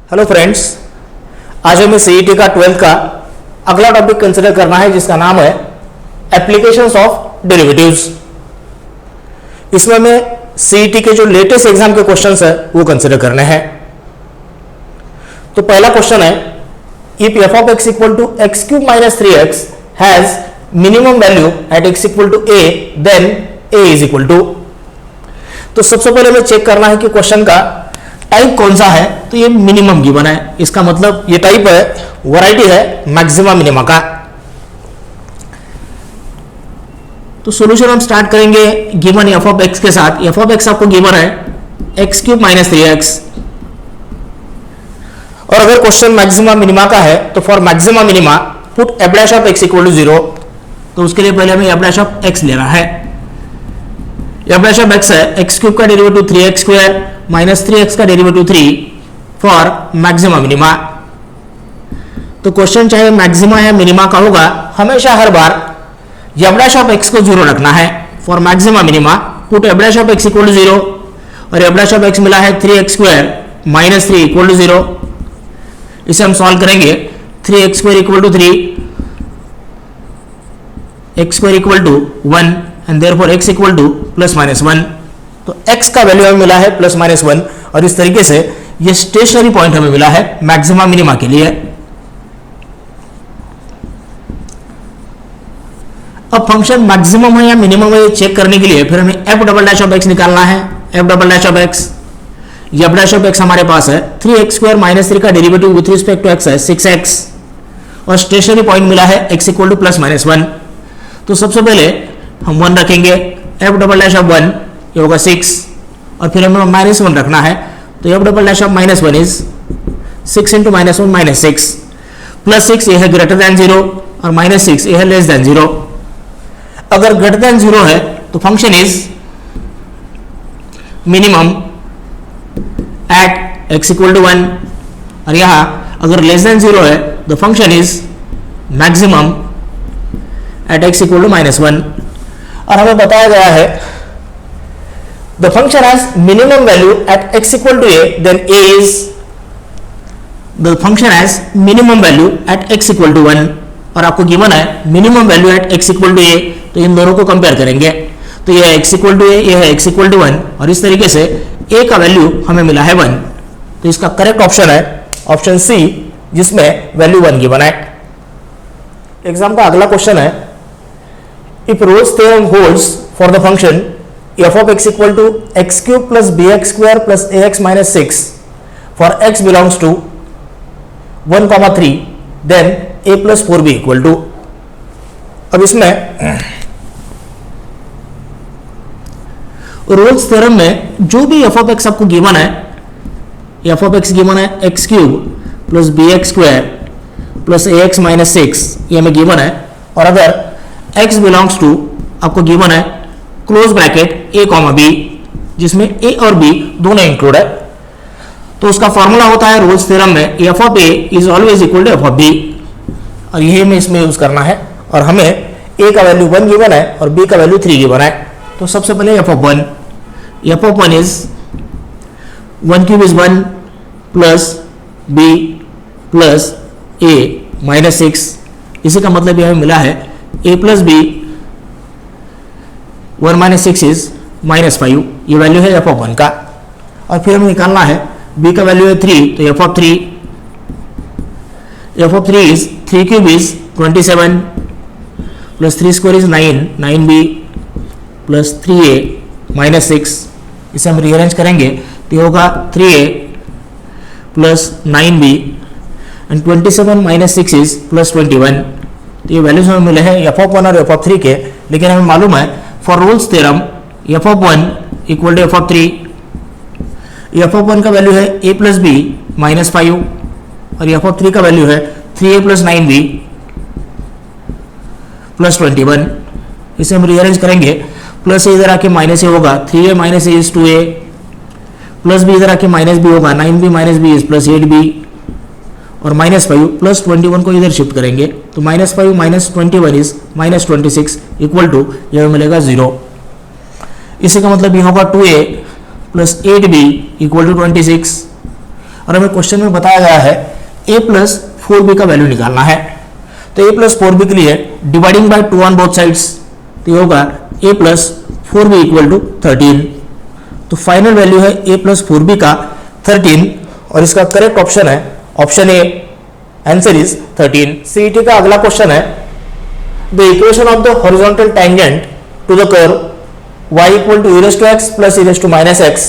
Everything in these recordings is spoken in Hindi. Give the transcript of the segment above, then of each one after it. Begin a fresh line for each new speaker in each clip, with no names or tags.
हेलो फ्रेंड्स, आज हमें सीईटी का 12th का अगला टॉपिक कंसिडर करना है जिसका नाम है एप्लीकेशंस ऑफ डेरिवेटिव्स। इसमें हमें सीईटी के जो लेटेस्ट एग्जाम के क्वेश्चंस है वो कंसिडर करने हैं। तो पहला क्वेश्चन है, if f of x equal to x cube minus 3x has minimum value at x equal to a then a is equal to. तो सबसे पहले हमें चेक करना है कि क्वेश्चन का टाइप कौन सा है। तो ये मिनिमम गिवन है, इसका मतलब ये टाइप है, वैरायटी है मैक्सिमा मिनिमा का। तो सॉल्यूशन हम स्टार्ट करेंगे गिवन एफ ऑफ एक्स के साथ। एफ ऑफ एक्स आपको गिवन है एक्स क्यूब माइनस 3x, और अगर क्वेश्चन मैक्सिमा मिनिमा का है तो for maxima minima put f dash of x equal to 0। तो उसके लिए पहले हमें एफ डैश ऑफ एक्स लेना है। एफ डैश ऑफ एक्स है एक्स क्यूब का derivative 3x square minus 3x का डेरिवेटिव 3 फॉर मैक्सिमा मिनिमा। तो क्वेश्चन चाहे मैक्सिमा या मिनिमा का होगा, हमेशा हर बार एफ डैश ऑफ एक्स को 0 रखना है। For maxima minima put f dash of x equal to 0, और एफ डैश ऑफ एक्स मिला है 3x square minus 3 equal to 0। इसे हम सॉल्व करेंगे। 3x square equal to 3, x square equal to 1 and therefore x equal to plus minus 1। तो x का वैल्यू हमें मिला है प्लस माइनस 1, और इस तरीके से ये स्टेशनरी पॉइंट हमें मिला है मैक्सिमा मिनिमा के लिए। अब फंक्शन मैक्सिमम है या मिनिमम है ये चेक करने के लिए फिर हमें f double dash of x निकालना है। F double dash of x, f dash of x हमारे पास है 3x स्क्वायर माइनस 3 का derivative with respect to x है 6x, और स्टेशनरी पॉइंट मिला है x equal to plus minus 1। तो सबसे पहले हम 1 रखेंगे। एफ डबल डैश ऑफ 1 ये होगा 6, और फिर हमें माइनस 1 रखना है। तो f double dash of minus 1 is 6 into minus 1 minus 6 plus 6 ये है ग्रेटर देन 0, और माइनस 6 ये है लेस देन 0। अगर ग्रेटर देन 0 है तो function is minimum at x equal to 1, और यहां अगर लेस देन 0 है तो function is maximum at x equal to minus 1। और हमें बताया गया है the function has minimum value at x equal to a then a is, the function has minimum value at x equal to 1, और आपको गिवन है minimum value at x equal to a। तो इन दोनों को कंपेयर करेंगे। तो ये है x इक्वल टू a, ये है x इक्वल टू 1, और इस तरीके से a का वैल्यू हमें मिला है 1। तो इसका करेक्ट ऑप्शन है ऑप्शन सी, जिसमें वैल्यू 1 गिवन है। एग्जाम का अगला क्वेश्चन है, if Rolle's theorem holds for the function f of x equal to x cube plus bx square plus ax minus 6 for x belongs to 1,3 then a plus 4b equal to। अब इसमें रोल्स थ्योरम में जो भी f of x आपको गिवन है, f of x गिवन है x cube plus bx square plus ax minus 6 ये हमें गिवन है, और अगर x बिलोंग्स टू आपको गिवन है close bracket a comma b, जिसमें a और b दोनों इंक्लूड है। तो उसका फॉर्मूला होता है रोल्स थ्योरम में f of a is always equal to f of b, और यही हमें इसमें यूज करना है। और हमें a का वैल्यू 1 गिवन है और b का वैल्यू 3 गिवन है। तो सबसे पहले f of 1, f of 1 is 1 cube is 1 plus b plus a minus 6। इसी का मतलब यह हमें मिला है a plus b 1 minus 6 is minus 5, ये वैल्यू है एफ ऑफ 1 का। और फिर हमें निकालना है b का वैल्यू है 3, तो F of 3, f of 3 is 3 cube is 27 plus 3 square is 9, 9b plus 3a minus 6। इसे हम रीअरेंज करेंगे तो ये होगा 3a plus 9b and 27 minus 6 is plus 21। तो ये वैल्यूज हमें मिले हैं एफ ऑफ 1 और एफ ऑफ 3 के, लेकिन हमें मालूम है for Rolle's theorem f of 1 equal to f of 3। F of 1 का वैल्यू है a प्लस बी माइनस 5, और एफ ऑफ 3 का वैल्यू है 3a प्लस 9b प्लस 21। इसे हम रीअरेंज करेंगे, प्लस ए इधर आके माइनस ए होगा, 3a minus a is 2a, plus b इधर आके माइनस बी होगा, 9b minus B is plus 8b, और माइनस 5 प्लस 21 को इधर शिफ्ट करेंगे तो minus 5 minus 21 is minus 26 equal to यह मिलेगा 0। इसी का मतलब ये होगा 2a plus 8b equal to 26, और हमें क्वेश्चन में बताया गया है a प्लस 4b का वैल्यू निकालना है। तो a प्लस 4b के लिए dividing by 2 on both sides, तो ये होगा a plus 4b equal to 13। तो फाइनल वैल्यू है a प्लस 4b का 13 और इसका करेक्ट ऑप्शन है option A, answer is 13। CET का अगला क्वेश्चन है the equation of the horizontal tangent to the curve y equal to e raised to x plus e raised to minus x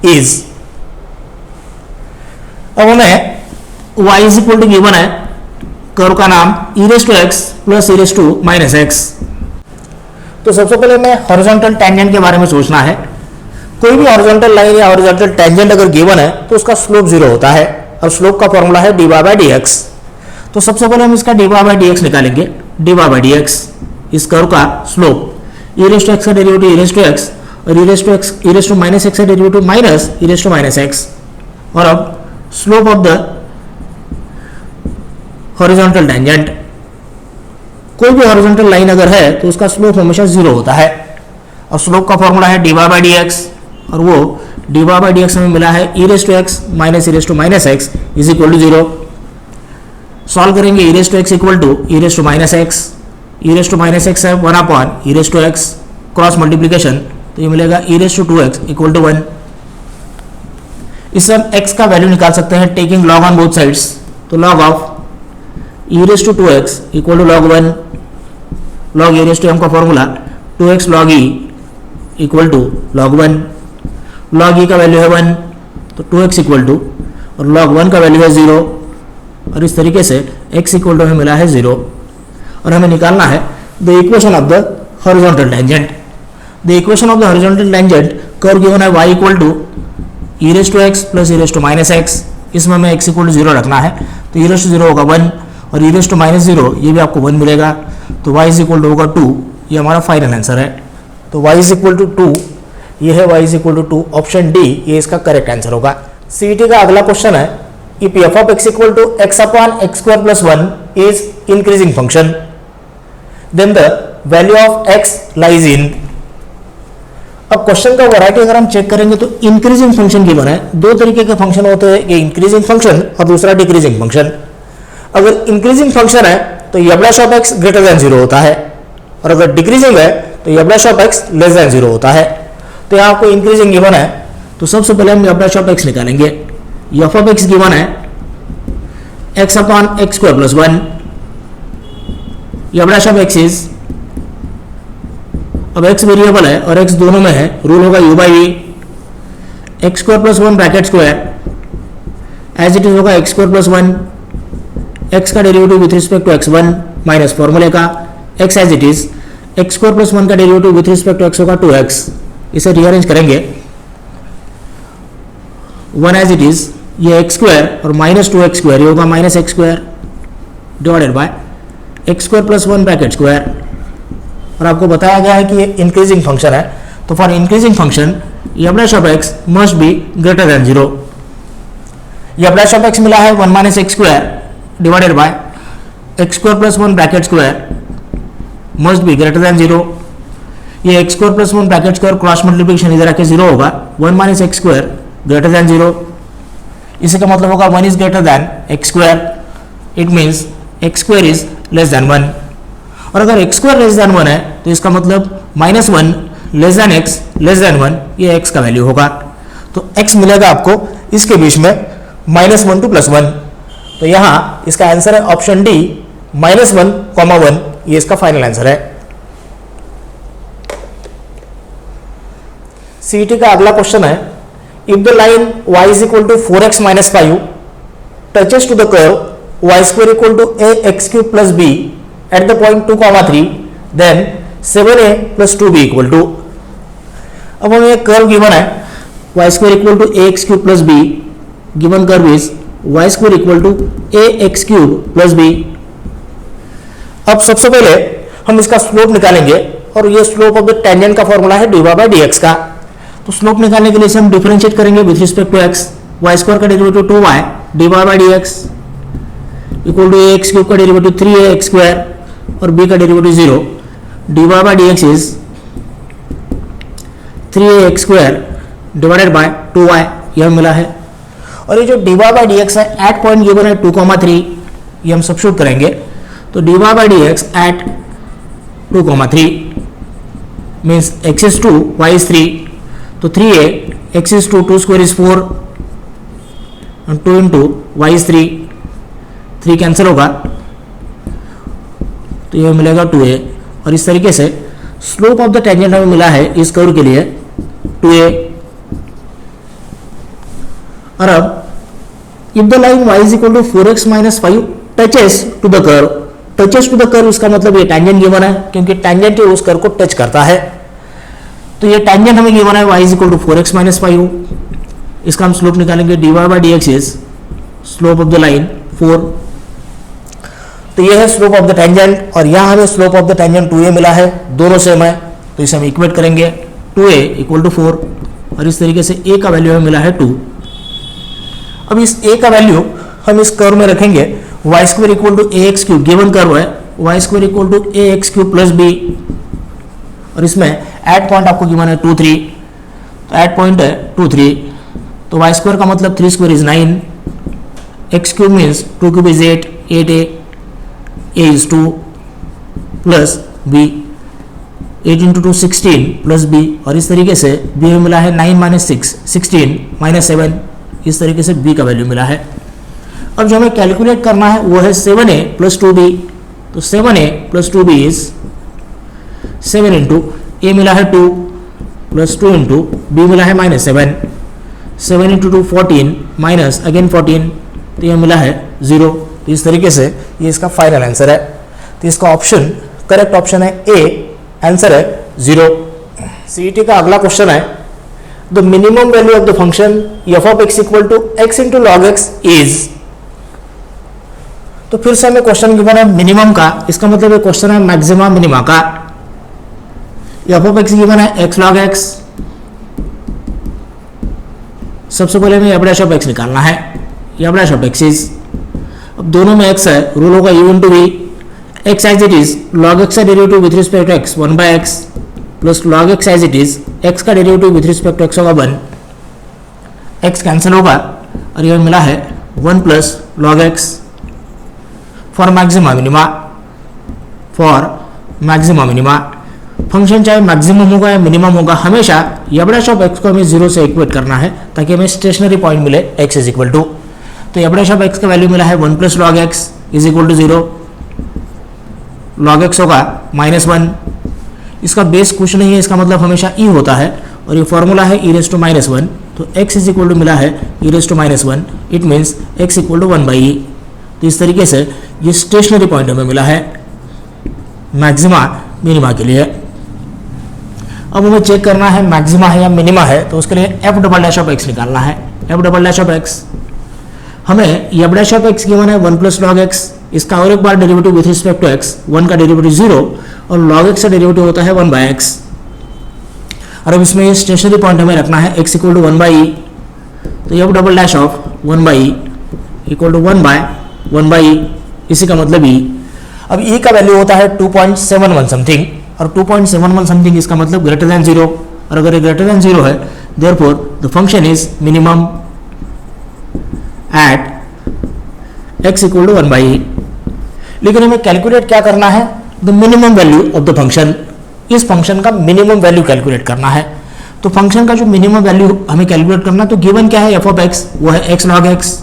is. अब हमें y is equal to given है, कर्व का नाम e raised to x plus e raised to minus x। तो सबसे पहले हमें हॉरिजॉन्टल टैंजेंट के बारे में सोचना है। कोई भी हॉरिजॉन्टल लाइन या हॉरिजॉन्टल टैंजेंट अगर गिवन है तो उसका स्लोप 0 होता है और स्लोप का फॉर्मूला है dy बाय dx। तो सबसे पहले हम इसका dy बाय dx निकालेंगे। dy बाय dx इस कर्व का slope e raised to x का derivative e raised to x और e raised to minus x का derivative minus e raised to minus x। और अब slope of the horizontal tangent, कोई भी हॉरिजॉन्टल लाइन अगर है तो उसका स्लोप हमेशा 0 होता है और स्लोप का फॉर्मूला है dy बाय dx और वो dy बाय dx हमें मिला है e raised to x minus e raised to minus x is equal to 0। Solve करेंगे e raised to x equal to e raised to minus x, e raised to minus x है 1 अपॉन e raised to x, cross multiplication, तो ये मिलेगा e raised to 2x equal to 1। इससे हम x का वैल्यू निकाल सकते हैं taking log on both sides. तो log of e raised to 2x equal to log 1, log e raised to m का formula 2x log e equal to log 1, log e का वैल्यू है 1 तो 2x इक्वल टू और log 1 का वैल्यू है 0 और इस तरीके से x इक्वल टू हमें मिला है 0 और हमें निकालना है the equation of the horizontal tangent. The equation of the horizontal tangent curve given है y equal to e raised to x plus e raised to minus x, इसमें हमें x इक्वल टू 0 रखना है तो e raised to 0 होगा 1 और e raised to minus 0 ये भी आपको 1 मिलेगा तो y इज इक्वल टू होगा 2। ये हमारा फाइनल आंसर है। तो y इज इक्वल टू 2, ये है y is equal to 2, option D ये इसका करेक्ट आंसर होगा। सीईटी का अगला क्वेश्चन है if f of x equal to x upon x square plus 1 is increasing function then the value of x lies in. अब क्वेश्चन का वैरायटी अगर हम चेक करेंगे तो इंक्रीजिंग फंक्शन गिवन है, दो तरीके के फंक्शन होते हैं, ये इंक्रीजिंग फंक्शन और दूसरा डिक्रीजिंग फंक्शन। अगर इंक्रीजिंग फंक्शन है तो f of x greater than 0 होता है और अगर डिक्रीजिंग है तो f of x less than 0 होता है। तो यहाँ आपको इंक्रीजिंग गिवन है तो सबसे पहले हम f ऑफ x निकालेंगे। f ऑफ x गिवन है x upon x square plus 1, f of x is, अब x वेरिएबल है और x दोनों में है, रूल होगा u by v, x square plus 1 bracket square as it is होगा x स्क्वायर प्लस 1, x का derivative with respect to x1 minus फॉर्मूले का x as it is, x square plus 1 का derivative with respect to x होगा 2x। इसे रीअरेंज करेंगे 1 एज इट इज, ये x स्क्वायर और माइनस 2x स्क्वायर ये होगा minus x square divided by x square plus 1 bracket square. और आपको बताया गया है कि ये इंक्रीजिंग फंक्शन है तो for increasing function f of x must be greater than 0। f of x मिला है 1 minus x square divided by x square plus 1 bracket square must be greater than 0। ये x square plus 1 bracket square cross multiplication इधर आके 0 होगा, 1 minus x square greater than 0। इसी का मतलब होगा 1 is greater than x square, it means x square is less than 1। और अगर एक्स स्क्वायर लेस देन 1 है तो इसका मतलब minus 1 less than x less than 1, ये एक्स का वैल्यू होगा। तो एक्स मिलेगा आपको इसके बीच में -1 टू +1। तो यहाँ इसका आंसर है ऑप्शन डी -1, 1, ये इसका फाइनल आंसर है। सीईटी का अगला क्वेश्चन है if the line y is equal to 4x minus 5 touches to the curve y square equal to ax cube plus b at the point 2,3 then 7a plus 2b equal to. अब हमें एक कर्व गिवन है y square equal to ax cube plus b, given curve is y square equal to ax cube plus b। अब सबसे पहले हम इसका स्लोप निकालेंगे और ये स्लोप ऑफ द टेंजेंट का फॉर्मूला है dy बाय dx का। तो स्लोप निकालने के लिए इसे हम डिफरेंशिएट करेंगे with respect to x, y square का derivative 2y dy by dx equal to ax cube का डेरिवेटिव 3ax स्क्वायर और b का derivative 0, dy by dx is 3ax square divided by 2y, यह मिला है। और ये जो dy बाई डी एक्स है एट पॉइंट गिवन है 2,3, ये हम सब्स्टिट्यूट करेंगे तो dy by D X at 2,3 means x is 2 y is 3, तो 3a x is 2 2 square is 4 and 2 into y is 3, 3 cancel होगा तो ये मिलेगा 2a। और इस तरीके से स्लोप ऑफ द टेंजेंट हमें मिला है इस कर्व के लिए 2a। और अब इफ the line y is equal to 4x minus 5 touches to the curve, touches to the curve इसका मतलब ये टेंजेंट गिवन है क्योंकि टेंजेंट उस कर्व को टच करता है, तो ये टेंजेंट हमें गिवन है y is equal to 4x minus 5, इसका हम स्लोप निकालेंगे dy by dx is slope of the line 4, तो ये है स्लोप ऑफ द टेंजेंट और यहाँ हमें slope of the tangent 2a मिला है, दोनों सेम है तो इसे हम इक्वेट करेंगे 2a इक्वल टू 4 और इस तरीके से a का वैल्यू हमें मिला है 2। अब इस a का वैल्यू हम इस कर्व में रखेंगे y square equal to a x cube, given curve है y square equal to a x cube plus b और इसमें एट पॉइंट आपको गिवन है 2 3, तो एट पॉइंट है 2 3, तो y स्क्वायर का मतलब 3 square is 9, x cube means 2 cube is 8, 8a a is 2 plus b, 8 into 2 16 plus b और इस तरीके से b में मिला है 9 माइनस 6 16 माइनस 7, इस तरीके से b का वैल्यू मिला है। अब जो हमें कैलकुलेट करना है वो है 7a प्लस 2b, तो 7a plus 2b is 7 into a मिला है 2 प्लस 2 इंटू b मिला है माइनस 7, 7 इंटू 2 14 माइनस अगेन 14, तो ये मिला है 0, तो इस तरीके से ये इसका फाइनल आंसर है। तो इसका ऑप्शन करेक्ट ऑप्शन है ए, आंसर है 0। सीईटी का अगला क्वेश्चन है the minimum value of the function f of x equal to x into log x is, तो फिर से हमें क्वेश्चन गिवन है मिनिमम का, इसका मतलब ये क्वेश्चन है मैक्सिमा मिनिमा का। f of x गिवन है x log x, सबसे पहले हमें f dash of x निकालना है, f dash of x is, अब दोनों में x है रूल होगा u into v, x as it is log x का derivative with respect to x 1 by x plus log x as it is x का derivative with respect to x होगा 1, x कैंसिल होगा और ये मिला है 1 plus log x for maxima minima, for maxima minima. Function चाहे मैक्सिमम होगा या मिनिमम होगा हमेशा f dash of x को हमें 0 से इक्वेट करना है ताकि हमें स्टेशनरी पॉइंट मिले x इज इक्वल टू, तो f dash of x का वैल्यू मिला है 1 plus log x is equal to 0, log x होगा माइनस 1, इसका बेस कुछ नहीं है, इसका मतलब हमेशा e होता है और ये फॉर्मूला है e रेज टू माइनस 1, तो x इज इक्वल टू मिला है e raise to minus 1, it means x equal to 1 by e, तो इस तरीके से ये स्टेशनरी पॉइंट हमें मिला है मैक्सिमा मिनिमा के लिए। अब हमें चेक करना है मैक्सिमा है या मिनिमा है, तो उसके लिए f double dash of x निकालना है, f double dash of x हमें f dash of x given है 1 प्लस log x, इसका और एक बार derivative with respect to x, 1 का डेरिवेटिव 0 और log x का डेरिवेटिव होता है 1 बाय x, और अब इसमें ये स्टेशनरी पॉइंट हमें रखना है x equal to 1 by e, तो f double dash of 1 by e equal to 1 by e, इसी का मतलब e। अब e का वैल्यू होता है 2.71 समथिंग और 2.71 समथिंग इसका मतलब ग्रेटर देन 0, और अगर ये ग्रेटर देन 0 है therefore the function is minimum at x equal to 1 by e। लेकिन हमें कैलकुलेट क्या करना है, the minimum value of the function, इस फंक्शन का मिनिमम वैल्यू कैलकुलेट करना है। तो फंक्शन का जो मिनिमम वैल्यू हमें कैलकुलेट करना, तो गिवन क्या है f ऑफ x, वो है x log x,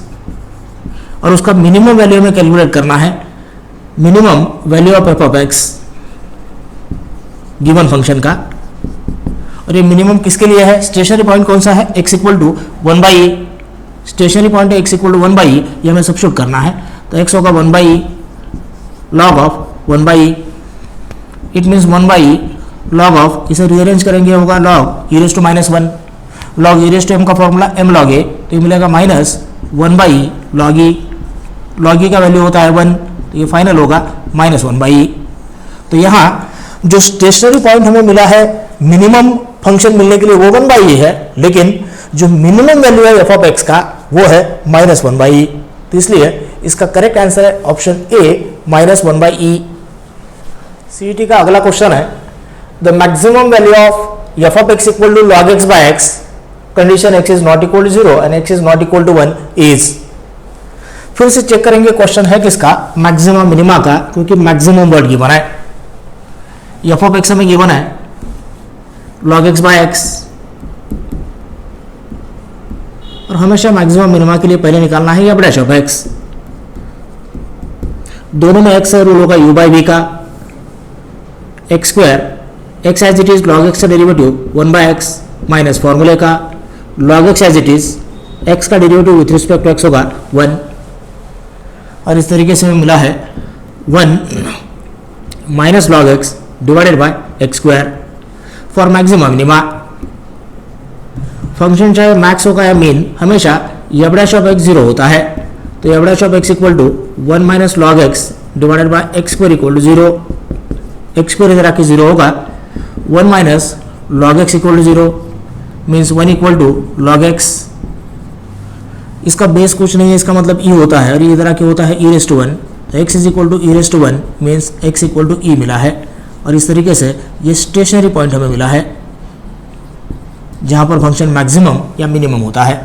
और उसका मिनिमम वैल्यू हमें कैलकुलेट करना है minimum value of f of x given function का, और ये मिनिमम किसके लिए है, स्टेशनरी पॉइंट कौन सा है, x equal to 1 by e, stationary point है x equal to 1 by e, ये हमें सब्स्टिट्यूट करना है, तो x होगा 1 by e log of 1 by e, it means 1 by e log of, इसे रीअरेंज करेंगे होगा log e raise to minus 1, log e raise to m का फॉर्मूला m log a, तो ये मिलेगा minus 1 by e log e का वैल्यू होता है 1, तो ये फाइनल होगा माइनस 1 बाई e। तो यहाँ जो स्टेशनरी पॉइंट हमें मिला है मिनिमम फंक्शन मिलने के लिए वो 1 बाई e है, लेकिन जो मिनिमम वैल्यू है f ऑफ x का वो है माइनस 1 बाई e, तो इसलिए इसका करेक्ट आंसर है option A minus 1 by e। CET का अगला क्वेश्चन है the maximum value of f of x equal to log x by x condition x is not equal to 0 and x is not equal to 1 is. फिर से चेक करेंगे क्वेश्चन है किसका, मैक्सिमम मिनिमा का, क्योंकि मैक्सिमम वर्ड गिवन है। एफ ऑफ एक्स हमें गिवन है log x बाय एक्स, और हमेशा मैक्सिमम मिनिमा के लिए पहले निकालना है एफ डैश ऑफ एक्स। दोनों में x है, रूल होगा u बाई वी का, x square x as it is log x का डेरिवेटिव 1 बाय एक्स माइनस फॉर्मूले का log x as it is x का derivative with respect to x होगा 1, और इस तरीके से हमें मिला है 1 minus log x divided by x square for maximum minima. Function चाहे मैक्स होगा या मीन, हमेशा एफ डैश ऑफ एक्स 0 होता है, तो f dash of x equal to 1 minus log x divided by x square equal to 0। X square इधर आके 0 होगा, 1 minus log x equal to 0 means 1 equal to log x। इसका बेस कुछ नहीं है, इसका मतलब e होता है, और ये इधर आके होता है e रेस टू 1, तो x is equal to e raise to 1 means x equal to e मिला है। और इस तरीके से ये स्टेशनरी पॉइंट हमें मिला है जहां पर फंक्शन मैक्सिमम या मिनिमम होता है।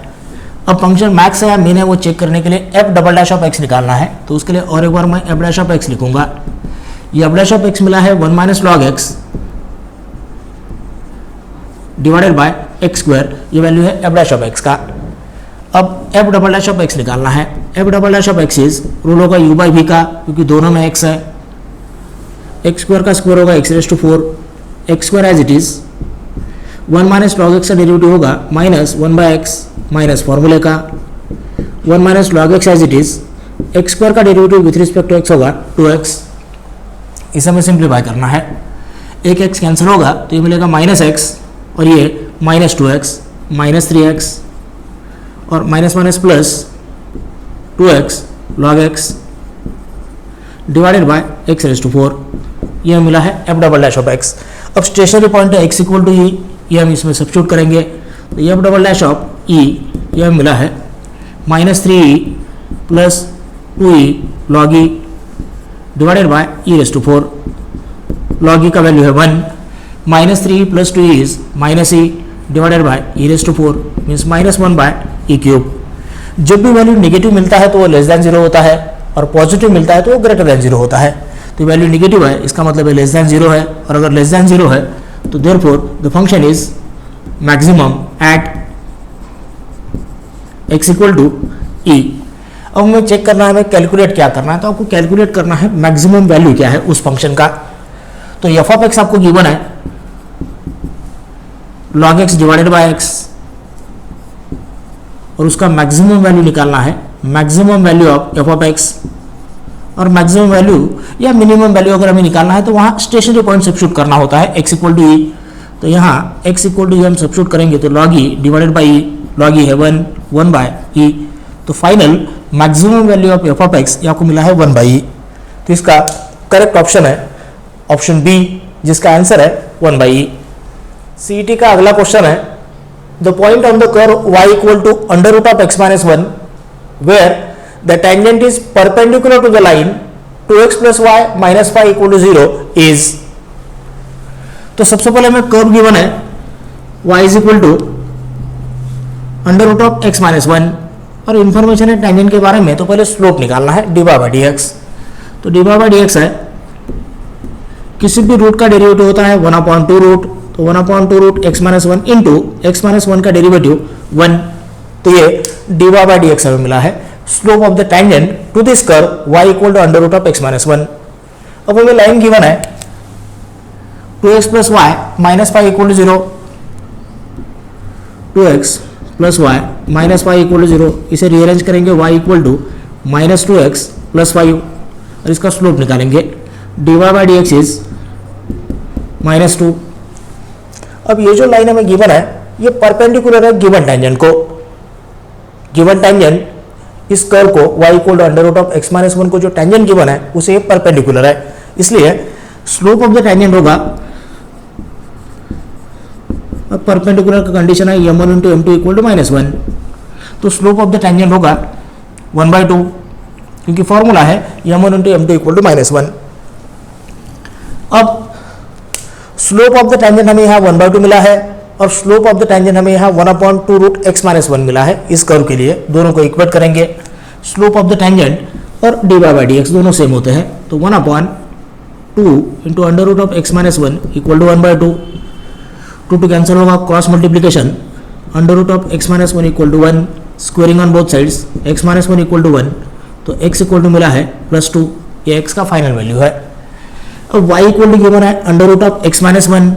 अब फंक्शन मैक्स है या मिन है वो चेक करने के लिए F double dash of x निकालना है, तो उसके लिए और एक बार मैं एफ डैश ऑफ एक्स लिखूंगा। ये एफ डैश ऑफ एक्स मिला है 1 minus log x divided by x square, ये वैल्यू है एफ डैश ऑफ एक्स का। अब f double dash of x निकालना है। F double dash of x is rule होगा u बाई वी का, क्योंकि दोनों में x है, एक्स स्क्वायर का स्क्वायर होगा x raise to 4, x square as it is 1 minus log x का डेरिवेटिव होगा माइनस 1 बाय एक्स माइनस फॉर्मूले का 1 minus log x as it is X square का derivative with respect to x होगा 2x। इसे हमें सिंप्लीफाई करना है, एक x कैंसिल होगा तो ये मिलेगा माइनस x, और ये माइनस 2x माइनस 3x और minus minus plus 2x log x divided by x raise to 4, ये मिला है f double dash of x. अब स्टेशनरी पॉइंट है x इक्वल टू ई, ये हम इसमें सब्स्टिट्यूट करेंगे, तो f double dash of e ये मिला है minus 3e plus 2e log e divided by e raise to 4, log e का वैल्यू है 1, minus 3e plus 2e is minus e divided by e raise to 4 means minus 1 by e cube. जब भी वैल्यू नेगेटिव मिलता है तो वो लेस देन 0 होता है, और पॉजिटिव मिलता है तो वो ग्रेटर देन 0 होता है। तो वैल्यू नेगेटिव है, इसका मतलब है लेस देन 0 है, और अगर लेस देन 0 है तो therefore the function is maximum at x equal to e। अब हमें चेक करना है, हमें कैलकुलेट क्या करना है, तो आपको कैलकुलेट करना है मैक्सिमम वैल्यू क्या है उस फंक्शन का। तो एफ ऑफ एक्स आपको गिवन है log x divided by x, और उसका मैक्सिमम वैल्यू निकालना है, maximum value of f of x. और मैक्सिमम वैल्यू या मिनिमम वैल्यू अगर हमें निकालना है तो वहाँ स्टेशनरी पॉइंट सब्स्टिट्यूट करना होता है x इक्वल टू ई। तो यहाँ x इक्वल टू ई हम सब्स्टिट्यूट करेंगे तो log e divided by e, log e है 1 बाय ई, तो final maximum value of f of x आपको मिला है 1 बाई ई। तो इसका करेक्ट ऑप्शन है ऑप्शन बी, जिसका आंसर है 1 बाई ई। सीईटी का अगला क्वेश्चन है the point on the curve y equal to under root of x minus 1 where the tangent is perpendicular to the line 2x plus y minus 5 equal to 0 is। तो सबसे पहले हमें कर्व गिवन है y is equal to under root of x minus 1, और इंफॉर्मेशन है टेंजेंट के बारे में, तो पहले स्लोप निकालना है dy बाई dx। तो dy बाई dx है किसी भी रूट का डेरिवेटिव होता है 1/2 रूट, तो 1/2 root x minus 1 into x minus 1 का डेरिवेटिव 1, तो ये dy बाई dx हमें मिला है slope of the tangent to this curve y equal to under root of x minus 1। अब हमें लाइन गिवन है 2x plus y minus 5 equal to 0, 2x plus y minus 5 equal to 0, इसे रीअरेंज करेंगे y equal to minus 2x plus 5, और इसका स्लोप निकालेंगे dy by dx is minus 2। अब ये जो लाइन हमें गिवन है ये परपेंडिकुलर है गिवन टेंजेंट को। गिवन टेंजेंट इस कर्व को y equal to under root of x minus 1 को जो टेंजेंट गिवन है उसे ये परपेंडिकुलर है, इसलिए स्लोप ऑफ द टेंजेंट होगा, अब परपेंडिकुलर का कंडीशन है m1 into m2 equal to minus 1, तो स्लोप ऑफ द टेंजेंट होगा 1/2, क्योंकि फॉर्मूला है m1 into m2 equal to minus 1। अब स्लोप ऑफ द टेंजेंट हमें यहाँ 1/2 मिला है, और स्लोप ऑफ द टेंजेंट हमें यहाँ 1/2 रूट एक्स माइनस 1 मिला है इस कर्व के लिए। दोनों को इक्वेट करेंगे, स्लोप ऑफ द टेंजेंट और डी बाई डी एक्स दोनों सेम होते हैं, तो 1/2 into under root of x minus 1 equal to 1/2, 2 cancel होगा, cross multiplication, under root of x minus 1 equal to 1, squaring on both sides, X minus 1 equal to 1, तो x इक्वल टू मिला है +2, ये x का फाइनल वैल्यू है। अब y इक्वल टू गिवन है under root of x minus 1,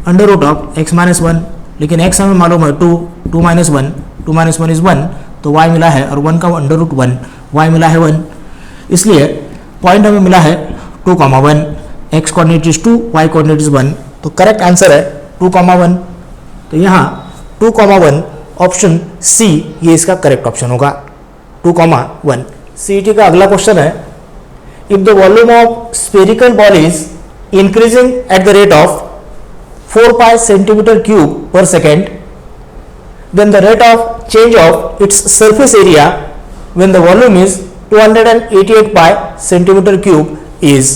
under root of x minus 1, लेकिन x हमें मालूम है 2, 2 माइनस 1, 2 माइनस 1 इज 1, तो y मिला है, और 1 का अंडर रूट 1, y मिला है 1, इसलिए पॉइंट हमें मिला है 2,1, x coordinate is 2, y coordinate is 1, तो करेक्ट आंसर है 2,1। तो यहाँ 2,1 ऑप्शन सी ये इसका करेक्ट ऑप्शन होगा, 2,1। CET का अगला क्वेश्चन है, if the volume of spherical ball is increasing at the rate of 4 pi centimeter cube per second, then the rate of change of its surface area when the volume is 288 pi centimeter cube is।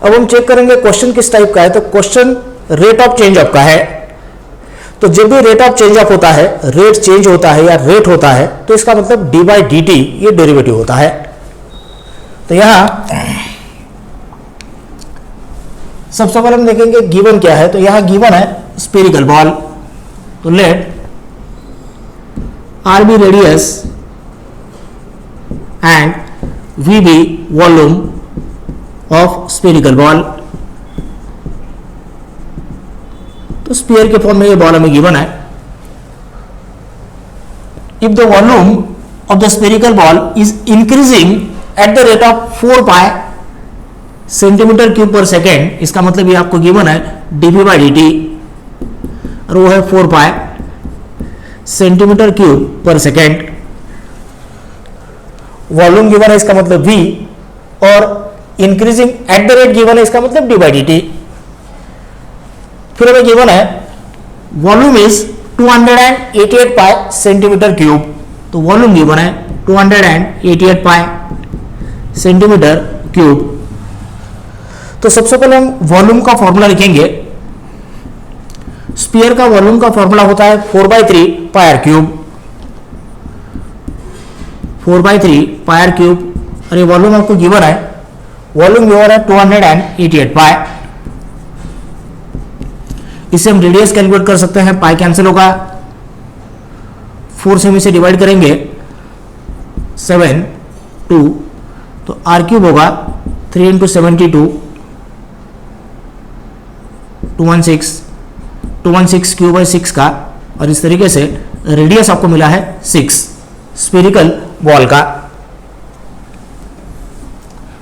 अब हम चेक करेंगे क्वेश्चन किस टाइप का है, तो question rate of change of का है। तो जब भी रेट ऑफ चेंज ऑफ होता है, रेट चेंज होता है या रेट होता है, तो इसका मतलब डी बाई डी टी ये डेरिवेटिव होता है। तो यहां सबसे पहले हम देखेंगे गिवन क्या है, तो यहां गिवन है स्फेरिकल बॉल, तो let r be radius and v be volume of spherical ball. तो स्फीयर के फॉर्म में ये बॉल हमें गिवन है। If the volume of the spherical ball is increasing at the rate of 4 pi centimetre cube per second, इसका मतलब ये आपको गिवन है डीवी बाई डी टी, और वो है 4 pi centimetre cube per second. Volume given है, इसका मतलब v, और increasing at the rate given है, इसका मतलब डी बाई डी टी। फिर हमें गिवन है volume is 288 pi centimetre cube, तो वॉल्यूम गिवन है 288 पाई सेंटीमीटर क्यूब। तो सबसे पहले हम वॉल्यूम का फॉर्मूला लिखेंगे। स्फीयर का वॉल्यूम का फॉर्मूला होता है 4/3 pi are cube, 4/3 pi are cube, और ये वॉल्यूम आपको गिवन है, वॉल्यूम गिवन है 288 पाई। इसे हम रेडियस कैलकुलेट कर सकते हैं, पाई कैंसिल होगा, 4 से हम इसे डिवाइड करेंगे 7, 2, तो आर क्यूब होगा 3 इंटू 72, 216 क्यूब बाई 6 का, और इस तरीके से रेडियस आपको मिला है 6 स्फेरिकल बॉल का।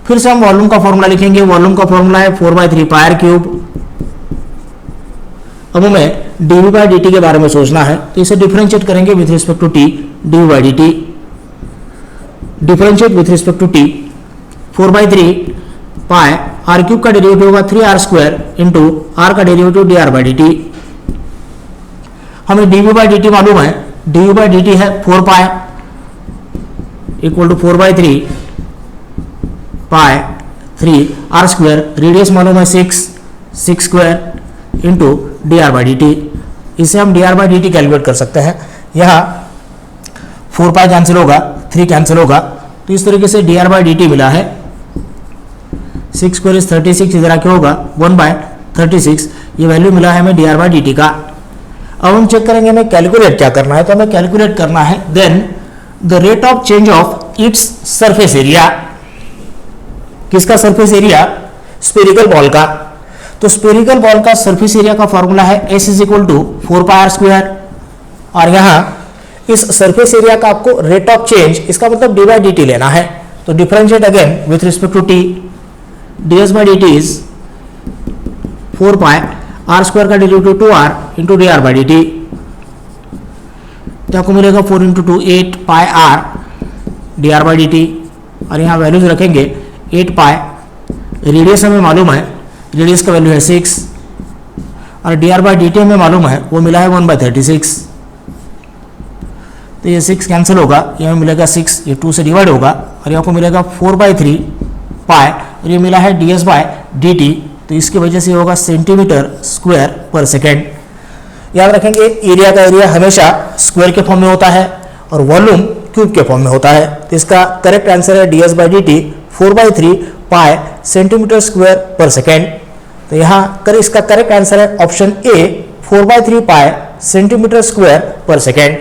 फिर से हम वॉल्यूम का फॉर्मूला लिखेंगे। वॉल्यूम का फॉर्मूला है 4/3 पाई आर क्यूब। अब हमें डीवी बाई डी टी के बारे में सोचना है, तो इसे डिफरेंशिएट करेंगे with respect to t, dv by d t, differentiate with respect to t. 4/3 pi are cube का डेरिवेटिव होगा 3r² इंटू आर का derivative d r by d t. हमें डीवी बाई डी टी मालूम है, डीवी बाई डी टी है 4 pi equal to 4/3 pi 3r², radius मालूम है 6² into d r by d t. इसे हम d r by d T calculate कर सकते हैं। यहाँ 4 पाई कैंसिल होगा, 3 कैंसिल होगा, तो इस तरीके से D r by d T मिला है 6² इज 36, इधर क्या होगा 1/36, ये वैल्यू मिला है हमें D r by d T का। अब हम चेक करेंगे हमें कैलकुलेट क्या करना है, तो हमें कैलकुलेट करना है then the rate of change of its surface area. किसका सरफेस एरिया? स्फेरिकल बॉल का। तो स्फेरिकल बॉल का सरफेस एरिया का फॉर्मूला है S is equal to 4 pi r², और यहाँ इस सरफेस एरिया का आपको रेट ऑफ चेंज, इसका मतलब डी बाई डी टी लेना है। तो differentiate again with respect to t, ds by d t is 4 pi r² का derivative 2r into d r by d t, तो आपको मिलेगा 4 into 2 8 pi r d r by d t, और यहाँ वैल्यूज रखेंगे 8 पाई, रेडियस हमें मालूम है, रेडियस का वैल्यू है 6, और D r by d t हमें मालूम है, वो मिला है 1/36, तो ये 6 कैंसिल होगा, ये हमें मिलेगा 6, ये 2 से डिवाइड होगा, और ये आपको मिलेगा 4/3 पाई, और ये मिला है ds बाई डी टी तो इसकी वजह से होगा सेंटीमीटर स्क्वायर पर सेकेंड। याद रखेंगे एरिया का एरिया हमेशा स्क्वायर के फॉर्म में होता है और वॉल्यूम क्यूब के फॉर्म में होता है। तो इसका करेक्ट आंसर है ds/dt 4/3 पाई सेंटीमीटर स्क्वायर पर सेकेंड। तो यहाँ इसका करेक्ट आंसर है ऑप्शन ए 4/3 पाई सेंटीमीटर स्क्वायर पर सेकेंड।